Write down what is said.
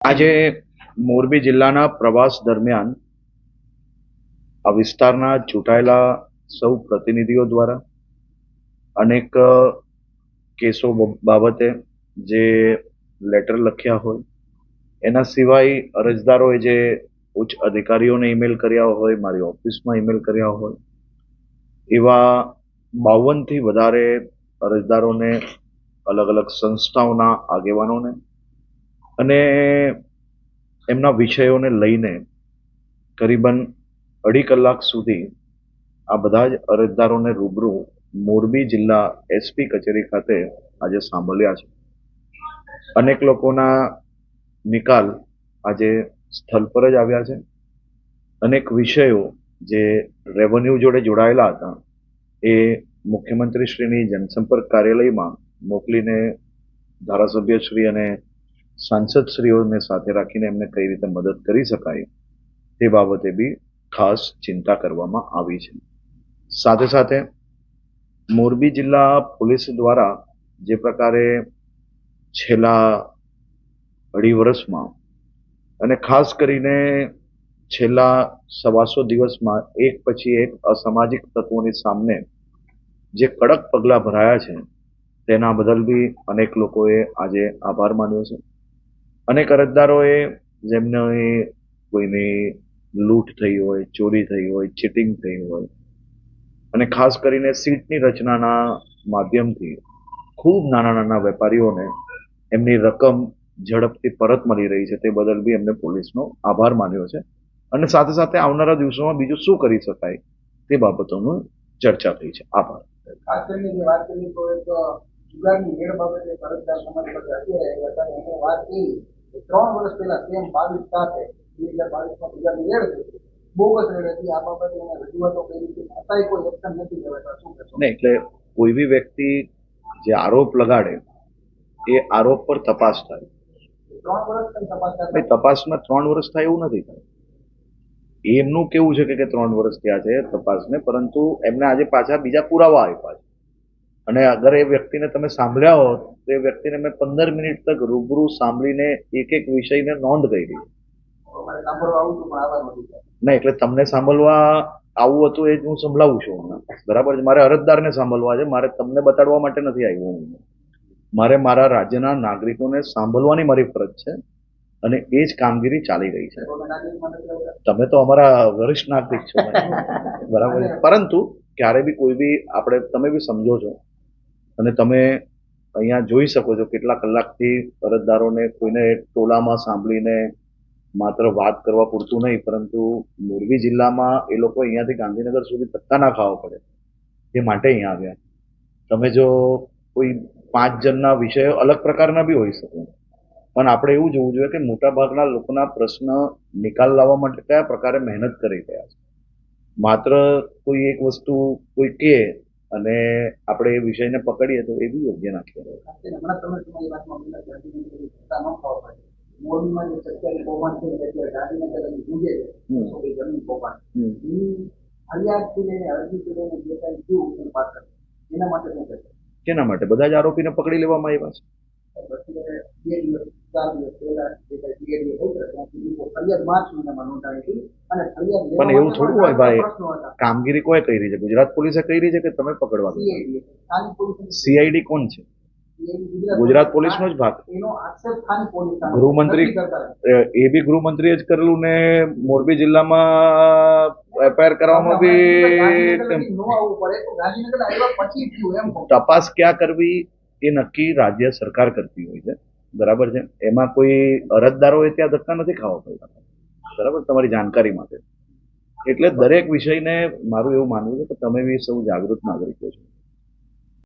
આજે મોરબી જિલ્લાના પ્રવાસ દરમિયાન આ વિસ્તારના ચૂંટાયેલા સૌ પ્રતિનિધિઓ દ્વારા અનેક કેસો બાબતે જે લેટર લખ્યા હોય, એના સિવાય અરજદારોએ જે ઉચ્ચ અધિકારીઓને ઈમેલ કર્યા હોય, મારી ઓફિસમાં ઈમેલ કર્યા હોય, એવા 52 થી વધારે અરજદારોને, અલગ અલગ સંસ્થાઓના આગેવાનોને અને એમના વિષયોને લઈને કરીબન 2.5 કલાક સુધી આ બધા જ અરજદારોને રૂબરૂ મોરબી જિલ્લા એસપી કચેરી ખાતે આજે સાંભળ્યા છે. અનેક લોકોના નિકાલ આજે સ્થળ પર જ આવ્યા છે. અનેક વિષયો જે રેવન્યુ જોડે જોડાયેલા હતા એ મુખ્યમંત્રીશ્રીની જનસંપર્ક કાર્યાલયમાં મોકલીને ધારાસભ્યશ્રી અને સાંસદશ્રીઓને સાથે રાખીને એમને કઈ રીતે મદદ કરી શકાય તે બાબતે બી ખાસ ચિંતા કરવામાં આવી છે. સાથે સાથે મોરબી જિલ્લા પોલીસ દ્વારા જે પ્રકારે છેલ્લા 2.5 વર્ષમાં અને ખાસ કરીને છેલ્લા 125 દિવસમાં એક પછી એક અસામાજિક તત્વોની સામે જે કડક પગલાં ભરાયા છે તેના બદલ બી અનેક લોકોએ આજે આભાર માન્યો છે. અનેક અરજદારોએ જેમને કોઈની લૂંટ થઈ હોય, ચોરી થઈ હોય, ચીટિંગ થઈ હોય અને ખાસ કરીને સીટની રચનાના માધ્યમથી ખૂબ નાના નાના વેપારીઓને એમની રકમ ઝડપથી પરત મળી રહી છે તે બદલ બી એમને પોલીસનો આભાર માન્યો છે. અને સાથે સાથે આવનારા દિવસોમાં બીજું શું કરી શકાય તે બાબતોનું ચર્ચા થઈ છે. આભાર. ખાસ કરીને જે વાત કરી તો એક જુગારની મેળ બાબતે અરજદાર સમાજ પાસે અત્યારે આવ્યા હતા. એને વાત કરી 3 વર્ષ પહેલા સેમ 22 સાથે 2022માં જુગારની મેળ થઈ, બોગસ રેડ હતી. આ બાબતે એને રજૂઆતો કરી છે, છતાંય કોઈ એક્શન નથી લેવાતા. શું કહેશો? નહીં, એટલે કોઈ બી વ્યક્તિ જે આરોપ લગાડે એ આરોપ પર તપાસ થાય. 3 વર્ષ કઈ તપાસ ભાઈ, તપાસમાં 3 વર્ષ થાય એવું નથી થાય. એમનું કેવું છે કે 3 વર્ષ થયા છે તપાસને, પરંતુ એમને આજે પાછા બીજા પુરાવા આપ્યા છે. અને અગર એ વ્યક્તિને તમે સાંભળ્યા હોત તો એ વ્યક્તિને મેં 15 મિનિટ તક રૂબરૂ સાંભળીને એક એક વિષયને નોંધ કરી. સાંભળવા આવું છું પણ આવા નથી. નહીં, એટલે તમને સાંભળવા આવું હતું એ જ હું સંભળાવું છું હમણાં. બરાબર છે. મારે અરજદારને સાંભળવા છે, મારે તમને બતાડવા માટે નથી આવ્યો હું. મારે મારા રાજ્યના નાગરિકોને સાંભળવાની મારી ફરજ છે અને એ જ કામગીરી ચાલી રહી છે. તમે તો અમારા વરિષ્ઠ નાગરિક છો, બરાબર છે. પરંતુ ક્યારે બી કોઈ બી આપણે, તમે બી સમજો છો અને તમે અહીંયા જોઈ શકો છો કેટલા કલાકથી અરજદારોને કોઈને ટોલામાં સાંભળીને માત્ર વાત કરવા પૂરતું નહીં, પરંતુ મોરબી જિલ્લામાં એ લોકો અહીંયાથી ગાંધીનગર સુધી ધક્કા ના ખાવા પડે એ માટે અહીંયા આવ્યા. તમે જો કોઈ 5 જણના વિષયો અલગ પ્રકારના બી હોઈ શકે, પણ આપણે એવું જોવું જોઈએ કે મોટાભાગના લોકોના પ્રશ્ન નિકાલ લાવવા માટે કયા પ્રકારે મહેનત કરી રહ્યા છે. માત્ર કોઈ એક વસ્તુ કોઈ કહે અને આપણે એ વિષયને પકડીએ તો એ બી યોગ્ય ના કહેવાય. હમણાં તમે તમારી વાતમાં ધક્કા ન ખાવા પડે. મોરબીમાં જે સરકારી કૌભાંડ છે એટલે ગાંધીનગર ગુંજે છે જમીન કૌભાંડ, ફરિયાદથી લઈને અરજીથી લઈને જે કાંઈ થયું એની પાછળ એના માટે શું કહેશે? કેના માટે? બધા જ આરોપીને પકડી લેવામાં આવ્યા છે. 2 દિવસ 4 દિવસ પહેલા જે કાંઈ ફરિયાદ માર્ચ મહિનામાં નોંધાવી હતી અને ફરિયાદ પણ એવું થોડું હોય ભાઈ. કામગીરી કોઈ કરી છે? ગુજરાત પોલીસે કરી છે કે તમે પકડવા? સીઆઈડી કોણ છે? ગુજરાત પોલીસનો જ ભાગ. ગૃહમંત્રી, એ બી ગૃહમંત્રીએ જ કરેલું ને મોરબી જિલ્લામાં એફઆઈઆર કરવામાં બી તપાસ ક્યાં કરવી એ નક્કી રાજ્ય સરકાર કરતી હોય છે. બરાબર છે. એમાં કોઈ અરજદારોએ ત્યાં ધક્કા નથી ખાવા પડતા. બરાબર, તમારી જાણકારી માટે. એટલે દરેક વિષયને મારું એવું માનવું છે કે તમે બી સૌ જાગૃત નાગરિકો છો.